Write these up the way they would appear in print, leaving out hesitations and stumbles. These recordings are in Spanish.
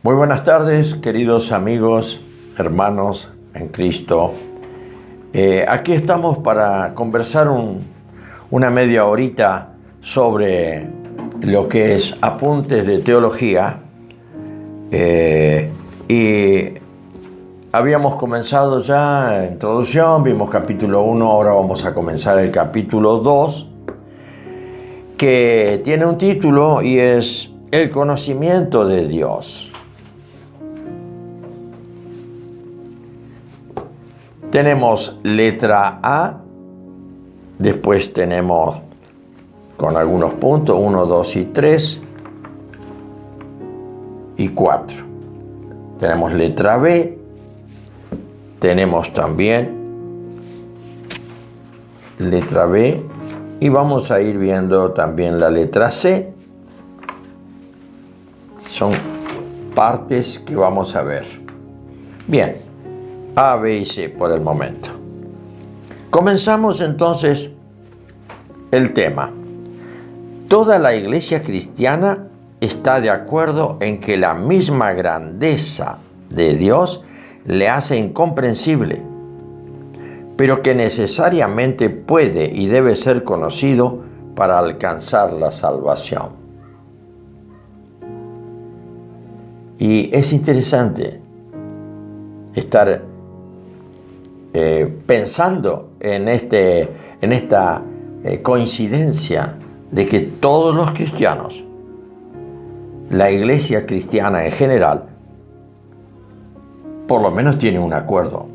Muy buenas tardes, queridos amigos, hermanos en Cristo. Aquí estamos para conversar una media horita sobre lo que es apuntes de teología. Y habíamos comenzado ya la introducción, vimos capítulo 1, ahora vamos a comenzar el capítulo 2, que tiene un título y es El conocimiento de Dios. Tenemos letra A, después tenemos con algunos puntos 1, 2 y 3 y 4. Tenemos letra B, tenemos también letra B y vamos a ir viendo también la letra C. Son partes que vamos a ver. Bien. A, B y C por el momento. Comenzamos entonces el tema. Toda la iglesia cristiana está de acuerdo en que la misma grandeza de Dios le hace incomprensible, pero que necesariamente puede y debe ser conocido para alcanzar la salvación. Y es interesante estar pensando en esta coincidencia de que todos los cristianos, la iglesia cristiana en general, por lo menos tiene un acuerdo.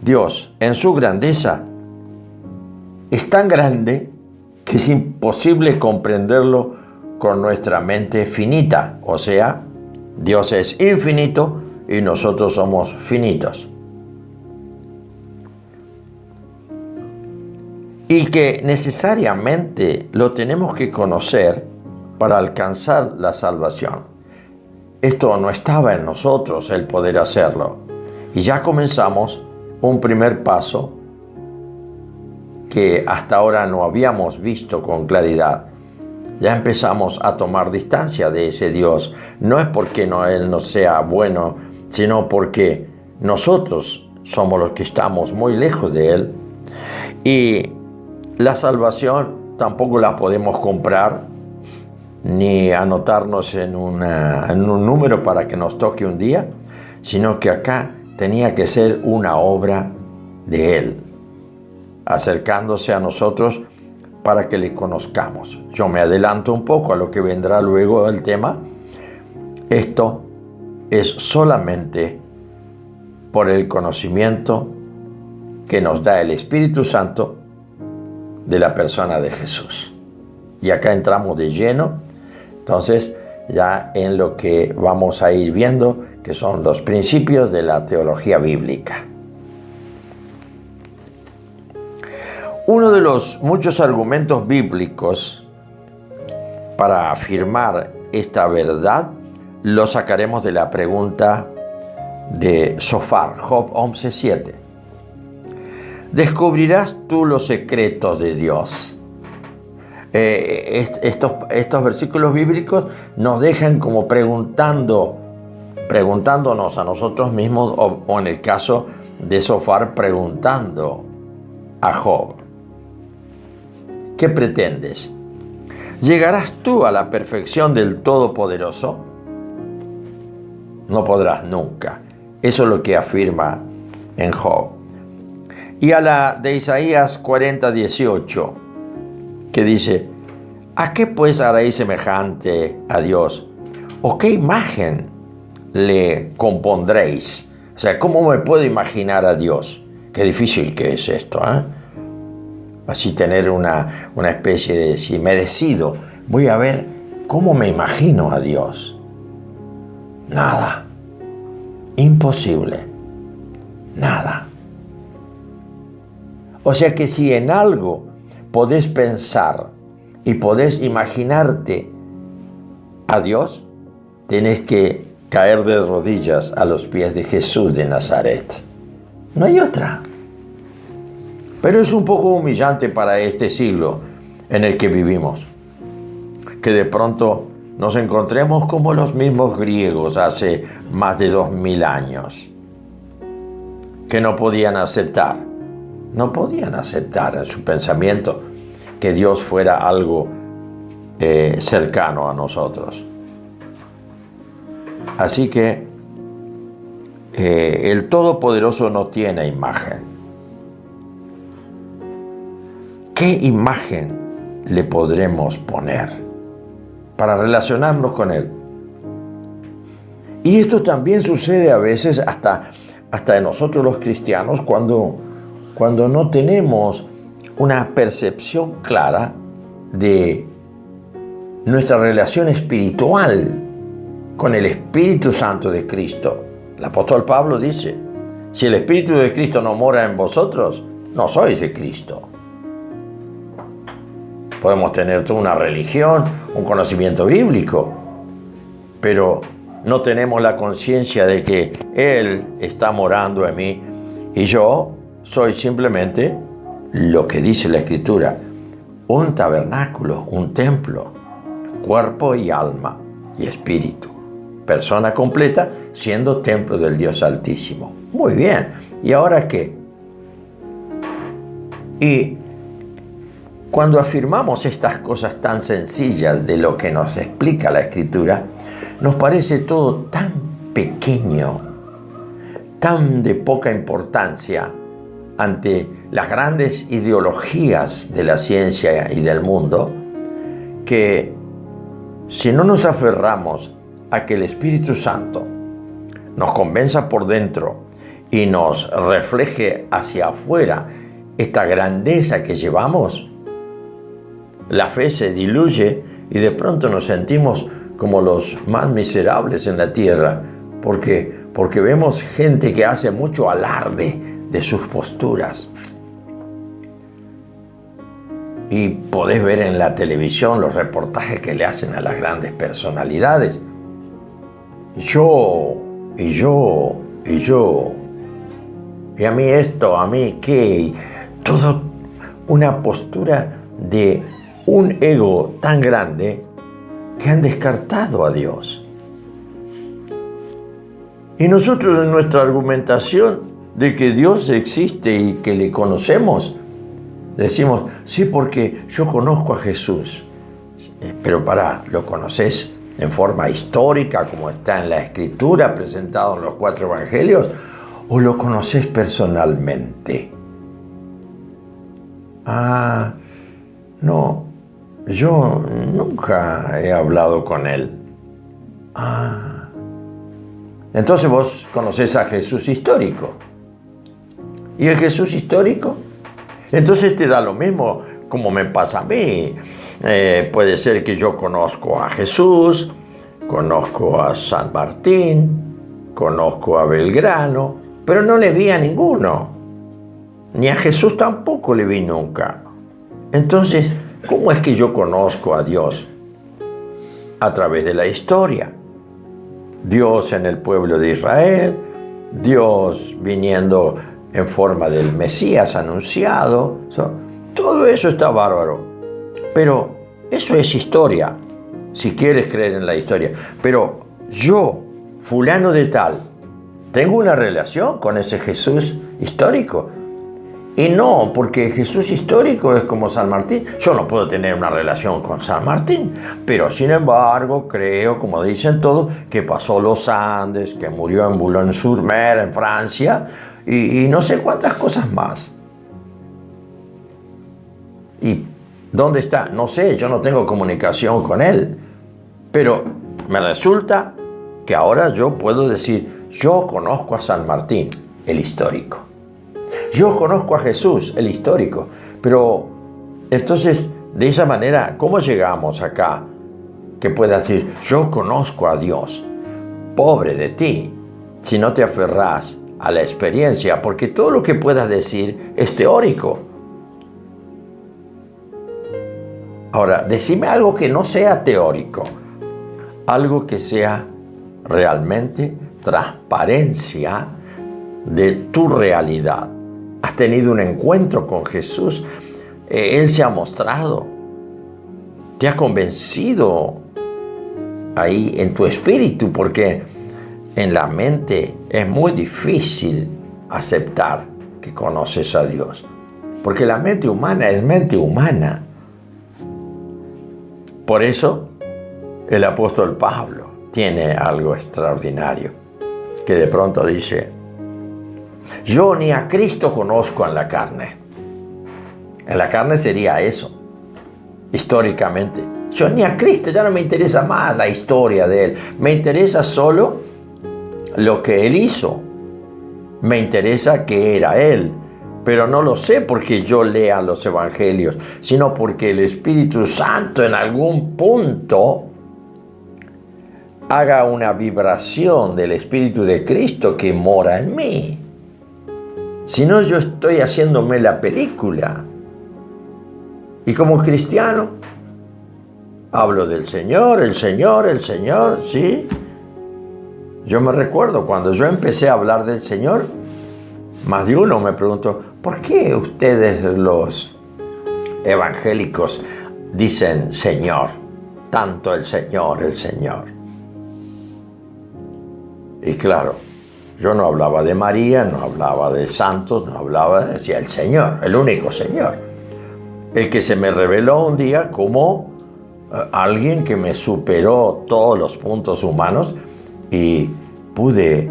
Dios, en su grandeza, es tan grande que es imposible comprenderlo con nuestra mente finita. O sea, Dios es infinito y nosotros somos finitos. Y que necesariamente lo tenemos que conocer para alcanzar la salvación. Esto no estaba en nosotros el poder hacerlo. Y ya comenzamos un primer paso que hasta ahora no habíamos visto con claridad. Ya empezamos a tomar distancia de ese Dios. No es porque Él no sea bueno, sino porque nosotros somos los que estamos muy lejos de Él. Y la salvación tampoco la podemos comprar ni anotarnos en un número para que nos toque un día, sino que acá tenía que ser una obra de Él, acercándose a nosotros para que le conozcamos. Yo me adelanto un poco a lo que vendrá luego del tema. Esto es solamente por el conocimiento que nos da el Espíritu Santo de la persona de Jesús. Y acá entramos de lleno, entonces, ya en lo que vamos a ir viendo, que son los principios de la teología bíblica. Uno de los muchos argumentos bíblicos para afirmar esta verdad lo sacaremos de la pregunta de Sofar, Job 11:7. ¿Descubrirás tú los secretos de Dios? Estos versículos bíblicos nos dejan como preguntándonos a nosotros mismos, o en el caso de Sofar, preguntando a Job: ¿qué pretendes? ¿Llegarás tú a la perfección del Todopoderoso? No podrás nunca. Eso es lo que afirma en Job. Y a la de Isaías 40:18, que dice: ¿a qué pues haréis semejante a Dios? ¿O qué imagen le compondréis? O sea, ¿cómo me puedo imaginar a Dios? Qué difícil que es esto, ¿eh? Así tener una especie de, si me decido, voy a ver cómo me imagino a Dios. Nada. Imposible. Nada. O sea que si en algo podés pensar y podés imaginarte a Dios, tenés que caer de rodillas a los pies de Jesús de Nazaret. No hay otra. Pero es un poco humillante para este siglo en el que vivimos, que de pronto nos encontremos como los mismos griegos hace más de 2000 años, que no podían aceptar en su pensamiento que Dios fuera algo cercano a nosotros. Así que el Todopoderoso no tiene imagen. ¿Qué imagen le podremos poner para relacionarnos con Él? Y esto también sucede a veces hasta de nosotros los cristianos cuando no tenemos una percepción clara de nuestra relación espiritual con el Espíritu Santo de Cristo. El apóstol Pablo dice, si el Espíritu de Cristo no mora en vosotros, no sois de Cristo. Podemos tener toda una religión, un conocimiento bíblico, pero no tenemos la conciencia de que Él está morando en mí y yo soy simplemente lo que dice la Escritura, un tabernáculo, un templo, cuerpo y alma y espíritu. Persona completa siendo templo del Dios Altísimo. Muy bien, ¿y ahora qué? Y cuando afirmamos estas cosas tan sencillas de lo que nos explica la Escritura, nos parece todo tan pequeño, tan de poca importancia ante las grandes ideologías de la ciencia y del mundo, que si no nos aferramos a que el Espíritu Santo nos convenza por dentro y nos refleje hacia afuera esta grandeza que llevamos, la fe se diluye y de pronto nos sentimos como los más miserables en la tierra, porque vemos gente que hace mucho alarde de sus posturas. Y podés ver en la televisión los reportajes que le hacen a las grandes personalidades. Yo. Y a mí esto, a mí qué. Todo una postura de un ego tan grande que han descartado a Dios. Y nosotros en nuestra argumentación de que Dios existe y que le conocemos, decimos, sí, porque yo conozco a Jesús. Pero ¿lo conoces en forma histórica, como está en la Escritura, presentado en los 4 evangelios, o lo conoces personalmente? No, yo nunca he hablado con Él. Entonces vos conocés a Jesús histórico. ¿Y el Jesús histórico? Entonces te da lo mismo como me pasa a mí. Puede ser que yo conozco a Jesús, conozco a San Martín, conozco a Belgrano, pero no le vi a ninguno. Ni a Jesús tampoco le vi nunca. Entonces, ¿cómo es que yo conozco a Dios? A través de la historia. Dios en el pueblo de Israel, Dios viniendo en forma del Mesías anunciado. Todo eso está bárbaro. Pero eso es historia, si quieres creer en la historia. Pero yo, fulano de tal, tengo una relación con ese Jesús histórico. Y no, porque Jesús histórico es como San Martín. Yo no puedo tener una relación con San Martín, pero sin embargo creo, como dicen todos, que pasó los Andes, que murió en Boulogne-sur-Mer, en Francia, y no sé cuántas cosas más. ¿Y dónde está? No sé, yo no tengo comunicación con él. Pero me resulta que ahora yo puedo decir, yo conozco a San Martín, el histórico. Yo conozco a Jesús, el histórico. Pero entonces, de esa manera, ¿cómo llegamos acá? Que pueda decir, yo conozco a Dios. Pobre de ti, si no te aferrás a la experiencia, porque todo lo que puedas decir es teórico. Ahora, decime algo que no sea teórico, algo que sea realmente transparencia de tu realidad. Has tenido un encuentro con Jesús, Él se ha mostrado, te ha convencido ahí en tu espíritu, porque en la mente es muy difícil aceptar que conoces a Dios, porque la mente humana es mente humana. Por eso el apóstol Pablo tiene algo extraordinario, que de pronto dice: yo ni a Cristo conozco en la carne. En la carne sería eso, históricamente. Yo ni a Cristo, ya no me interesa más la historia de Él. Me interesa solo lo que Él hizo. Me interesa que era Él. Pero no lo sé porque yo lea los evangelios, sino porque el Espíritu Santo en algún punto haga una vibración del Espíritu de Cristo que mora en mí. Si no, yo estoy haciéndome la película. Y como cristiano, hablo del Señor, el Señor, el Señor, ¿sí? Yo me recuerdo cuando yo empecé a hablar del Señor, más de uno me preguntó: ¿por qué ustedes los evangélicos dicen Señor? Tanto el Señor, el Señor. Y claro, yo no hablaba de María, no hablaba de santos, no hablaba, decía el Señor, el único Señor. El que se me reveló un día como alguien que me superó todos los puntos humanos y pude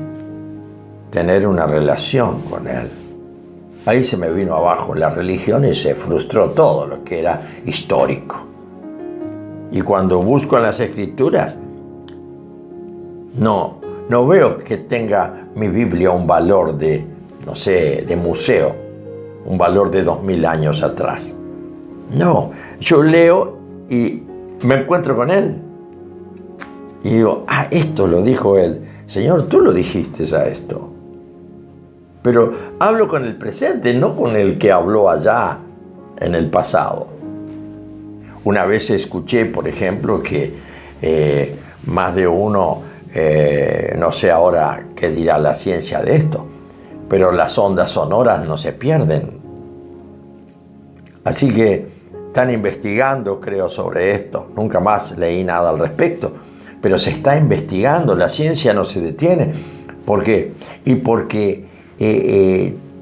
tener una relación con Él. Ahí se me vino abajo la religión y se frustró todo lo que era histórico. Y cuando busco en las Escrituras, no veo que tenga mi Biblia un valor de, no sé, de museo, un valor de 2000 años atrás. No, yo leo y me encuentro con Él. Y digo: esto lo dijo Él. Señor, tú lo dijiste a esto. Pero hablo con el presente, no con el que habló allá en el pasado. Una vez escuché, por ejemplo, que más de uno, no sé ahora qué dirá la ciencia de esto, pero las ondas sonoras no se pierden. Así que están investigando, creo, sobre esto. Nunca más leí nada al respecto, pero se está investigando. La ciencia no se detiene. ¿Por qué? Y porque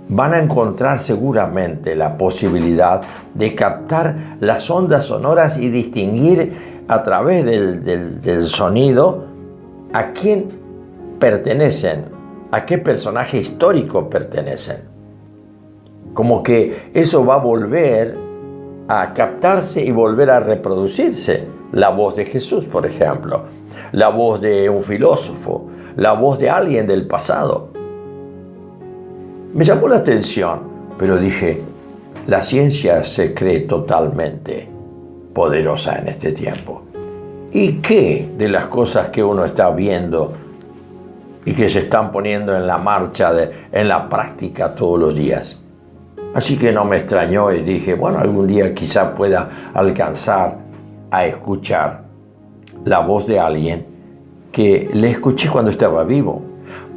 van a encontrar seguramente la posibilidad de captar las ondas sonoras y distinguir a través del sonido a quién pertenecen, a qué personaje histórico pertenecen. Como que eso va a volver a captarse y volver a reproducirse. La voz de Jesús, por ejemplo, la voz de un filósofo, la voz de alguien del pasado. Me llamó la atención, pero dije: la ciencia se cree totalmente poderosa en este tiempo. ¿Y qué de las cosas que uno está viendo y que se están poniendo en la marcha, en la práctica todos los días? Así que no me extrañó y dije: bueno, algún día quizá pueda alcanzar a escuchar la voz de alguien que le escuché cuando estaba vivo.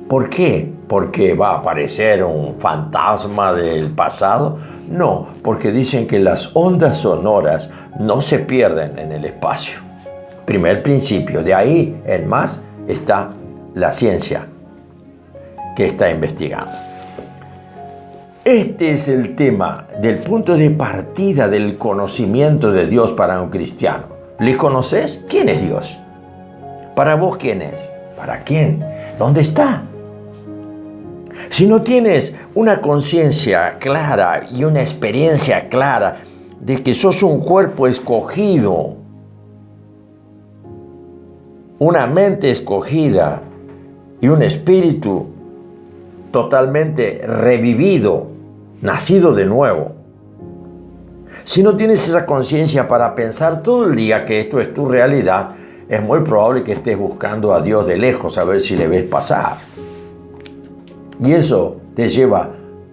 ¿Por qué? ¿Porque va a aparecer un fantasma del pasado? No, porque dicen que las ondas sonoras no se pierden en el espacio. Primer principio. De ahí en más está la ciencia que está investigando. Este es el tema del punto de partida del conocimiento de Dios para un cristiano. ¿Le conoces? ¿Quién es Dios? ¿Para vos quién es? ¿Para quién? ¿Dónde está? Si no tienes una conciencia clara y una experiencia clara de que sos un cuerpo escogido, una mente escogida y un espíritu totalmente revivido, nacido de nuevo. Si no tienes esa conciencia para pensar todo el día que esto es tu realidad, es muy probable que estés buscando a Dios de lejos a ver si le ves pasar. Y eso te lleva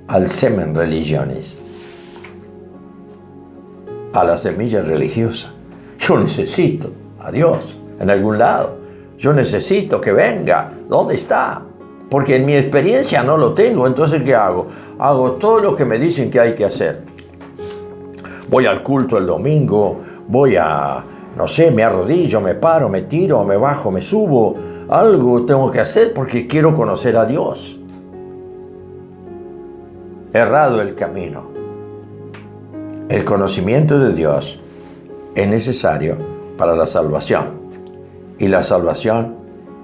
al semen religiones, a la semilla religiosa. Yo necesito a Dios en algún lado. Yo necesito que venga. ¿Dónde está? Porque en mi experiencia no lo tengo. Entonces, ¿qué hago? Hago todo lo que me dicen que hay que hacer. Voy al culto el domingo, voy a no sé, me arrodillo, me paro, me tiro, me bajo, me subo. Algo tengo que hacer porque quiero conocer a Dios. Errado el camino. El conocimiento de Dios es necesario para la salvación. Y la salvación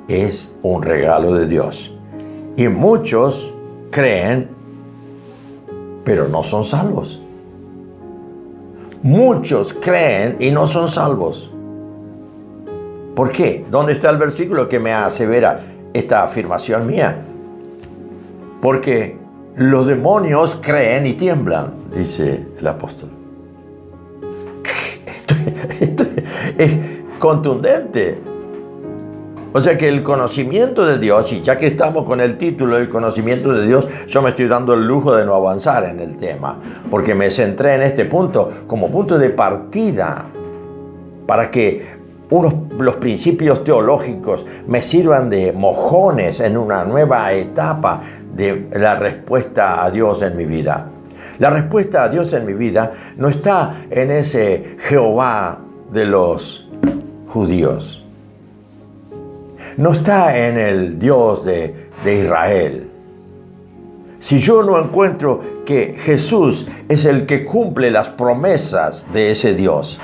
es un regalo de Dios. Y muchos creen, pero no son salvos. Muchos creen y no son salvos. ¿Por qué? ¿Dónde está el versículo que me asevera esta afirmación mía? Porque los demonios creen y tiemblan, dice el apóstol. Esto es contundente. O sea que el conocimiento de Dios, y ya que estamos con el título del conocimiento de Dios, yo me estoy dando el lujo de no avanzar en el tema, porque me centré en este punto como punto de partida para que los principios teológicos me sirvan de mojones en una nueva etapa de la respuesta a Dios en mi vida. La respuesta a Dios en mi vida no está en ese Jehová de los judíos. No está en el Dios de Israel. Si yo no encuentro que Jesús es el que cumple las promesas de ese Dios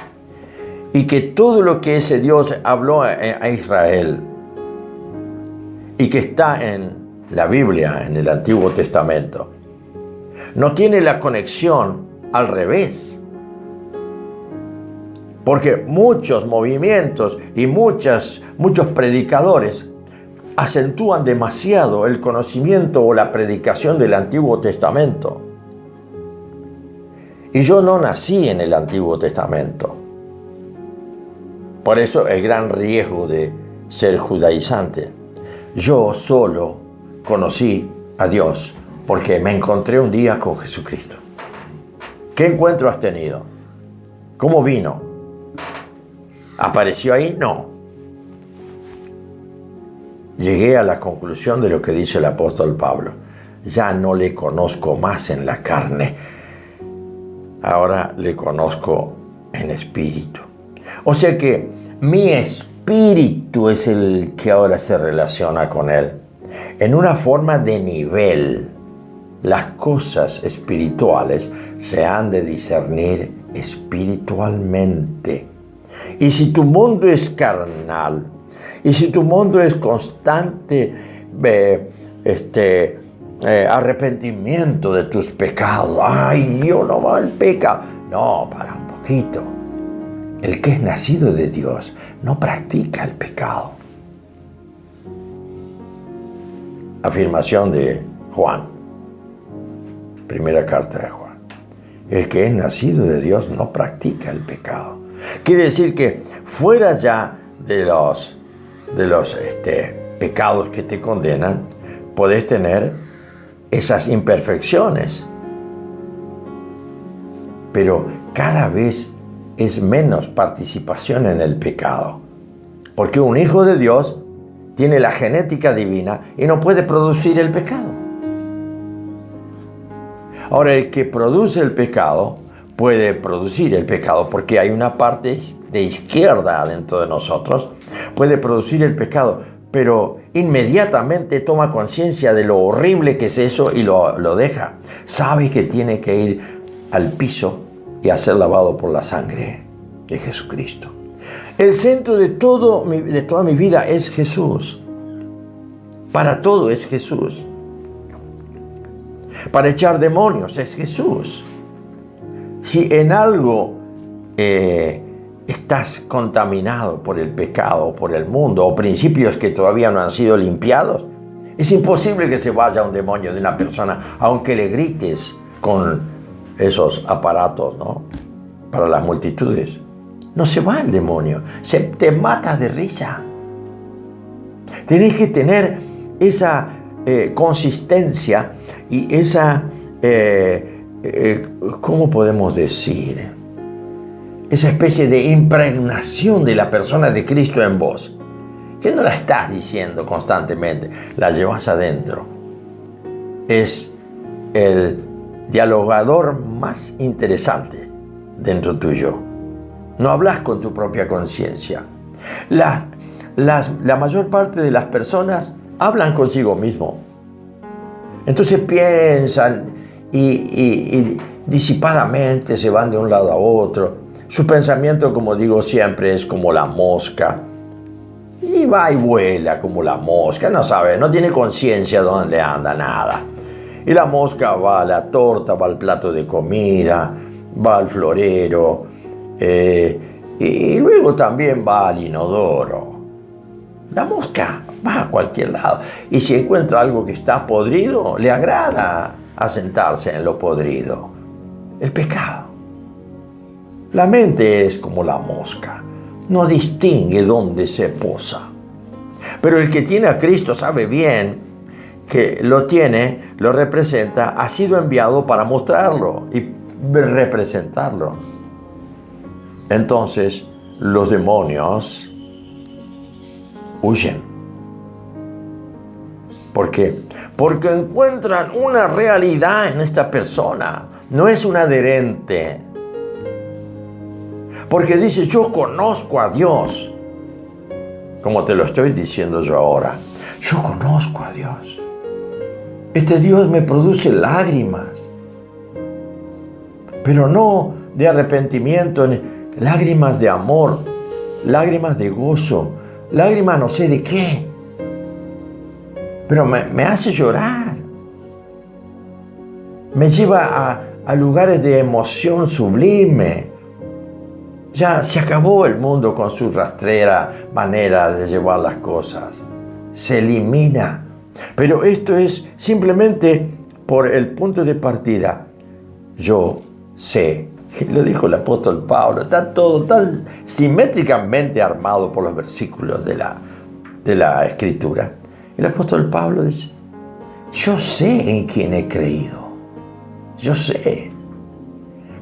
y que todo lo que ese Dios habló a Israel y que está en la Biblia, en el Antiguo Testamento, no tiene la conexión al revés. Porque muchos movimientos y muchos predicadores acentúan demasiado el conocimiento o la predicación del Antiguo Testamento. Y yo no nací en el Antiguo Testamento. Por eso el gran riesgo de ser judaizante. Yo solo conocí a Dios porque me encontré un día con Jesucristo. ¿Qué encuentro has tenido? ¿Cómo vino? ¿Apareció ahí? No. Llegué a la conclusión de lo que dice el apóstol Pablo. Ya no le conozco más en la carne. Ahora le conozco en espíritu. O sea que mi espíritu es el que ahora se relaciona con él. En una forma de nivel. Las cosas espirituales se han de discernir espiritualmente. Y si tu mundo es carnal, y si tu mundo es constante arrepentimiento de tus pecados, ay, yo no mal peca. No, para un poquito. El que es nacido de Dios no practica el pecado. Afirmación de Juan, primera carta de Juan. El que es nacido de Dios no practica el pecado. Quiere decir que fuera ya de los pecados que te condenan, podés tener esas imperfecciones. Pero cada vez es menos participación en el pecado. Porque un hijo de Dios tiene la genética divina y no puede producir el pecado. Ahora, el que produce el pecado puede producir el pecado porque hay una parte de izquierda dentro de nosotros, puede producir el pecado, pero inmediatamente toma conciencia de lo horrible que es eso y lo deja. Sabe que tiene que ir al piso y a ser lavado por la sangre de Jesucristo. El centro de toda mi vida es Jesús. Para todo es Jesús. Para echar demonios es Jesús. Si en algo estás contaminado por el pecado, por el mundo, o principios que todavía no han sido limpiados, es imposible que se vaya un demonio de una persona, aunque le grites con esos aparatos, ¿no?, para las multitudes. No se va el demonio, te mata de risa. Tenés que tener esa consistencia y esa, ¿cómo podemos decir? Esa especie de impregnación de la persona de Cristo en vos, que no la estás diciendo constantemente, la llevas adentro. Es el dialogador más interesante dentro tuyo. No hablas con tu propia conciencia. La mayor parte de las personas hablan consigo mismo. Entonces piensan y disipadamente se van de un lado a otro. Su pensamiento, como digo siempre, es como la mosca. Y va y vuela como la mosca. No sabe, no tiene conciencia de dónde anda, nada. Y la mosca va a la torta, va al plato de comida, va al florero, y luego también va al inodoro. La mosca va a cualquier lado. Y si encuentra algo que está podrido, le agrada asentarse en lo podrido. El pecado. La mente es como la mosca. No distingue dónde se posa. Pero el que tiene a Cristo sabe bien que lo tiene, lo representa, ha sido enviado para mostrarlo y representarlo. Entonces, los demonios huyen. ¿Por qué? Porque encuentran una realidad en esta persona. No es un adherente. Porque dice, yo conozco a Dios. Como te lo estoy diciendo yo ahora. Yo conozco a Dios. Este Dios me produce lágrimas. Pero no de arrepentimiento, lágrimas de amor, lágrimas de gozo, lágrimas no sé de qué. Pero me hace llorar. Me lleva a lugares de emoción sublime. Ya se acabó el mundo con su rastrera manera de llevar las cosas. Se elimina. Pero esto es simplemente por el punto de partida. Yo sé, lo dijo el apóstol Pablo, está todo tan simétricamente armado por los versículos de la Escritura. El apóstol Pablo dice, yo sé en quién he creído. Yo sé.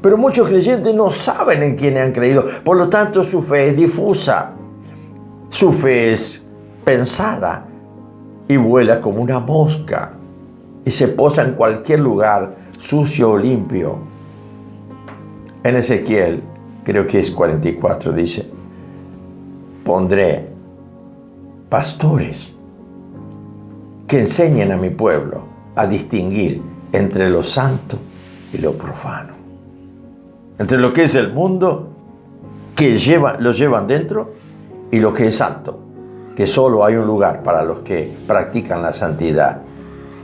Pero muchos creyentes no saben en quién han creído. Por lo tanto, su fe es difusa. Su fe es pensada y vuela como una mosca y se posa en cualquier lugar sucio o limpio. En Ezequiel, creo que es 44, dice, pondré pastores que enseñen a mi pueblo a distinguir entre lo santo y lo profano. Entre lo que es el mundo, que los llevan dentro, y lo que es santo, que solo hay un lugar para los que practican la santidad,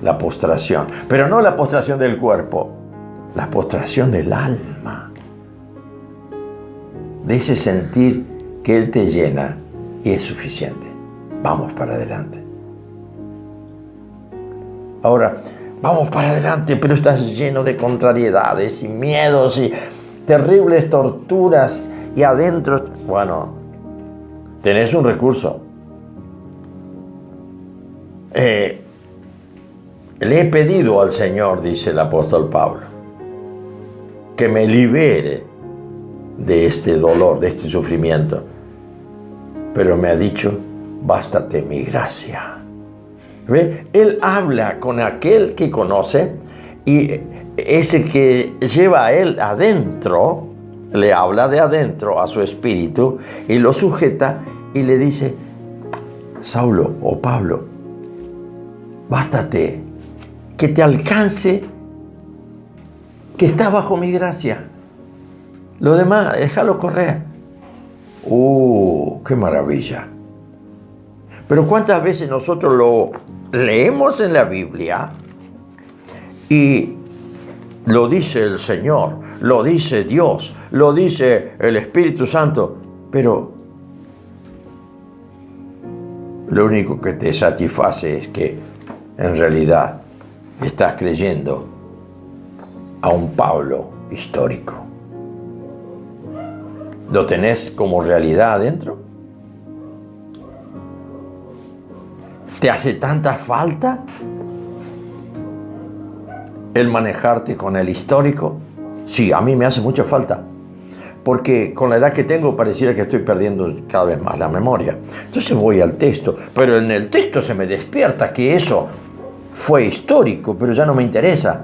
la postración. Pero no la postración del cuerpo, la postración del alma. De ese sentir que Él te llena y es suficiente. Vamos para adelante. Ahora, vamos para adelante, pero estás lleno de contrariedades y miedos y terribles torturas y adentro. Bueno, tenés un recurso. Le he pedido al Señor, dice el apóstol Pablo, que me libere de este dolor, de este sufrimiento. Pero me ha dicho, bástate mi gracia. ¿Ve? Él habla con aquel que conoce y ese que lleva a él adentro, le habla de adentro a su espíritu y lo sujeta y le dice, Saulo o Pablo, bástate, que te alcance, que está bajo mi gracia. Lo demás, déjalo correr. ¡Qué maravilla! Pero ¿cuántas veces nosotros lo leemos en la Biblia y lo dice el Señor, lo dice Dios, lo dice el Espíritu Santo, pero lo único que te satisface es que en realidad estás creyendo a un Pablo histórico? ¿Lo tenés como realidad adentro? ¿Te hace tanta falta el manejarte con el histórico? Sí, a mí me hace mucha falta. Porque con la edad que tengo pareciera que estoy perdiendo cada vez más la memoria. Entonces voy al texto, pero en el texto se me despierta que eso fue histórico, pero ya no me interesa.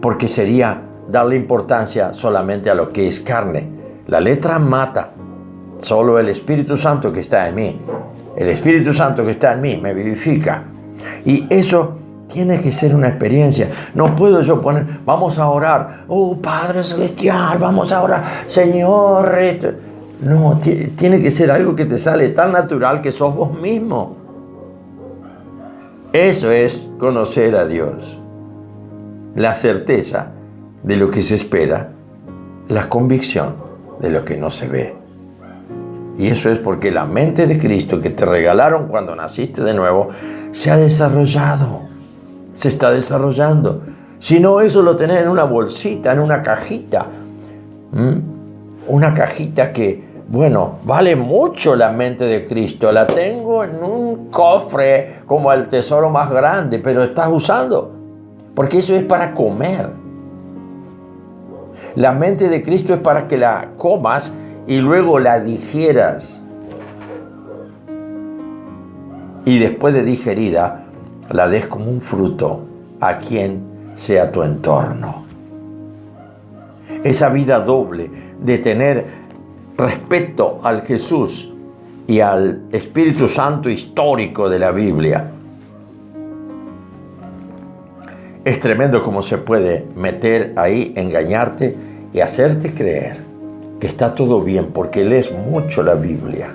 Porque sería darle importancia solamente a lo que es carne. La letra mata. Solo el Espíritu Santo que está en mí. El Espíritu Santo que está en mí me vivifica. Y eso tiene que ser una experiencia. No puedo yo poner, vamos a orar. Oh, Padre Celestial, vamos a orar. Señor. No, tiene que ser algo que te sale tan natural que sos vos mismo. Eso es conocer a Dios. La certeza de lo que se espera. La convicción de lo que no se ve. Y eso es porque la mente de Cristo que te regalaron cuando naciste de nuevo se ha desarrollado. Se está desarrollando. Si no, eso lo tenés en una bolsita, en una cajita. Una cajita que, bueno, vale mucho la mente de Cristo. La tengo en un cofre como el tesoro más grande, pero estás usando. Porque eso es para comer. La mente de Cristo es para que la comas y luego la digieras. Y después de digerida, la des como un fruto a quien sea tu entorno. Esa vida doble de tener respeto al Jesús y al Espíritu Santo histórico de la Biblia. Es tremendo cómo se puede meter ahí, engañarte y hacerte creer que está todo bien porque lees mucho la Biblia.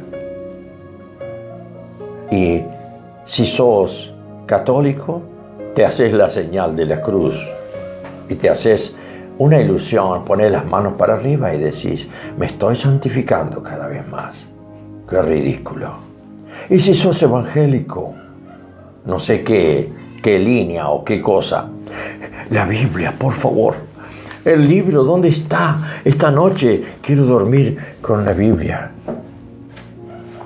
Y si sos católico, te haces la señal de la cruz y te haces una ilusión, pones las manos para arriba y decís, me estoy santificando cada vez más. ¡Qué ridículo! Y si sos evangélico, no sé qué línea o qué cosa, la Biblia, por favor, el libro, ¿dónde está? Esta noche quiero dormir con la Biblia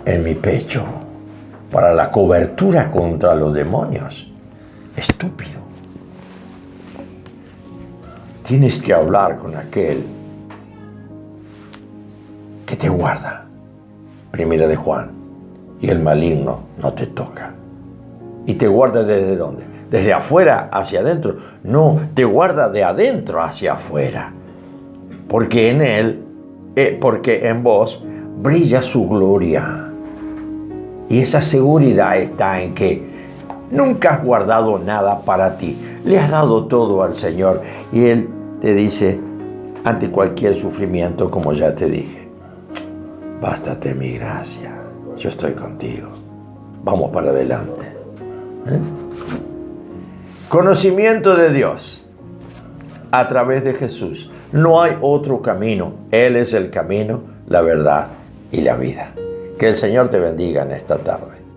en mi pecho para la cobertura contra los demonios. Estúpido. Tienes que hablar con aquel que te guarda. Primera de Juan. Y el maligno no te toca. ¿Y te guarda desde dónde? ¿Desde afuera hacia adentro? No, te guarda de adentro hacia afuera. Porque en él, porque en vos brilla su gloria. Y esa seguridad está en que nunca has guardado nada para ti. Le has dado todo al Señor. Y Él te dice, ante cualquier sufrimiento, como ya te dije, bástate mi gracia. Yo estoy contigo. Vamos para adelante. Conocimiento de Dios a través de Jesús. No hay otro camino. Él es el camino, la verdad y la vida. Que el Señor te bendiga en esta tarde.